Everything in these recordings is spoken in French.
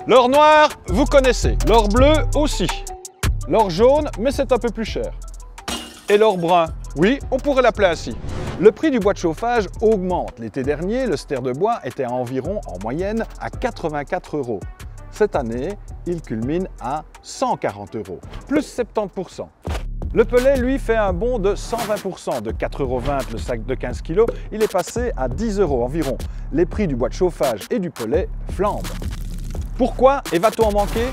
L'or noir, vous connaissez. L'or bleu aussi. L'or jaune, mais c'est un peu plus cher. Et l'or brun, oui, on pourrait l'appeler ainsi. Le prix du bois de chauffage augmente. L'été dernier, le ster de bois était à environ, en moyenne, à 84 €. Cette année, il culmine à 140 €, plus 70%. Le pellet, lui, fait un bond de 120%. De 4,20 € le sac de 15 kg, il est passé à 10 € environ. Les prix du bois de chauffage et du pellet flambent. Pourquoi et va-t-on en manquer?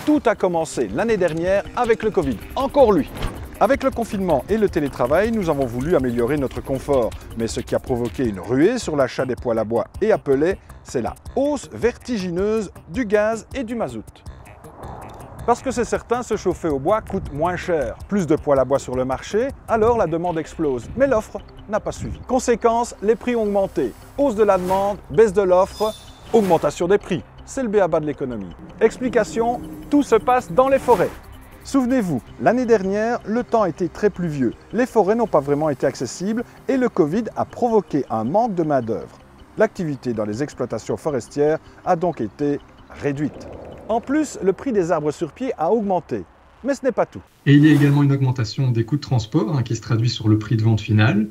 Tout a commencé l'année dernière avec le Covid. Encore lui! Avec le confinement et le télétravail, nous avons voulu améliorer notre confort. Mais ce qui a provoqué une ruée sur l'achat des poêles à bois et à pellets, c'est la hausse vertigineuse du gaz et du mazout. Parce que c'est certain, se chauffer au bois coûte moins cher. Plus de poêles à bois sur le marché, alors la demande explose. Mais l'offre n'a pas suivi. Conséquence, les prix ont augmenté. Hausse de la demande, baisse de l'offre, augmentation des prix. C'est le b.a.-ba de l'économie. Explication, tout se passe dans les forêts. Souvenez-vous, l'année dernière, le temps était très pluvieux. Les forêts n'ont pas vraiment été accessibles et le Covid a provoqué un manque de main-d'œuvre. L'activité dans les exploitations forestières a donc été réduite. En plus, le prix des arbres sur pied a augmenté. Mais ce n'est pas tout. Et il y a également une augmentation des coûts de transport qui se traduit sur le prix de vente final,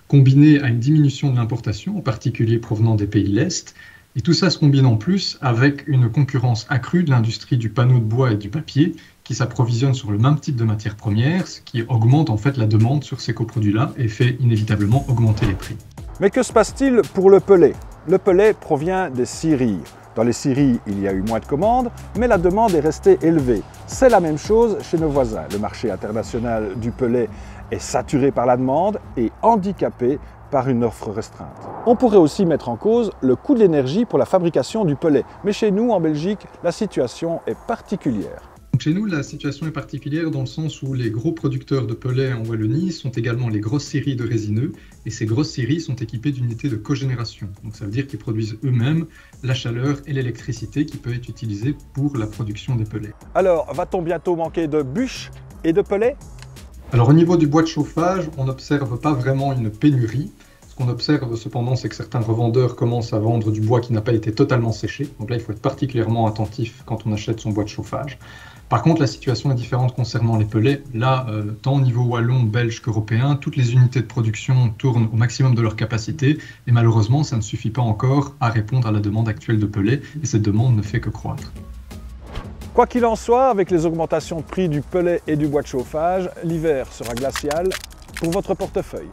combinée à une diminution de l'importation, en particulier provenant des pays de l'Est. Et tout ça se combine en plus avec une concurrence accrue de l'industrie du panneau de bois et du papier qui s'approvisionne sur le même type de matières premières, ce qui augmente en fait la demande sur ces coproduits-là et fait inévitablement augmenter les prix. Mais que se passe-t-il pour le pellet? Le pellet provient des scieries. Dans les scieries, il y a eu moins de commandes, mais la demande est restée élevée. C'est la même chose chez nos voisins. Le marché international du pellet est saturé par la demande et handicapé par une offre restreinte. On pourrait aussi mettre en cause le coût de l'énergie pour la fabrication du pellet. Mais chez nous, en Belgique, la situation est particulière. Donc chez nous, la situation est particulière dans le sens où les gros producteurs de pellets en Wallonie sont également les grosses scieries de résineux et ces grosses scieries sont équipées d'unités de cogénération. Donc ça veut dire qu'ils produisent eux-mêmes la chaleur et l'électricité qui peut être utilisée pour la production des pellets. Alors, va-t-on bientôt manquer de bûches et de pellets? Alors au niveau du bois de chauffage, on n'observe pas vraiment une pénurie. Ce qu'on observe cependant, c'est que certains revendeurs commencent à vendre du bois qui n'a pas été totalement séché. Donc là, il faut être particulièrement attentif quand on achète son bois de chauffage. Par contre, la situation est différente concernant les pellets. Là, tant au niveau wallon, belge qu'européen, toutes les unités de production tournent au maximum de leur capacité et malheureusement, ça ne suffit pas encore à répondre à la demande actuelle de pellets et cette demande ne fait que croître. Quoi qu'il en soit, avec les augmentations de prix du pellet et du bois de chauffage, l'hiver sera glacial pour votre portefeuille.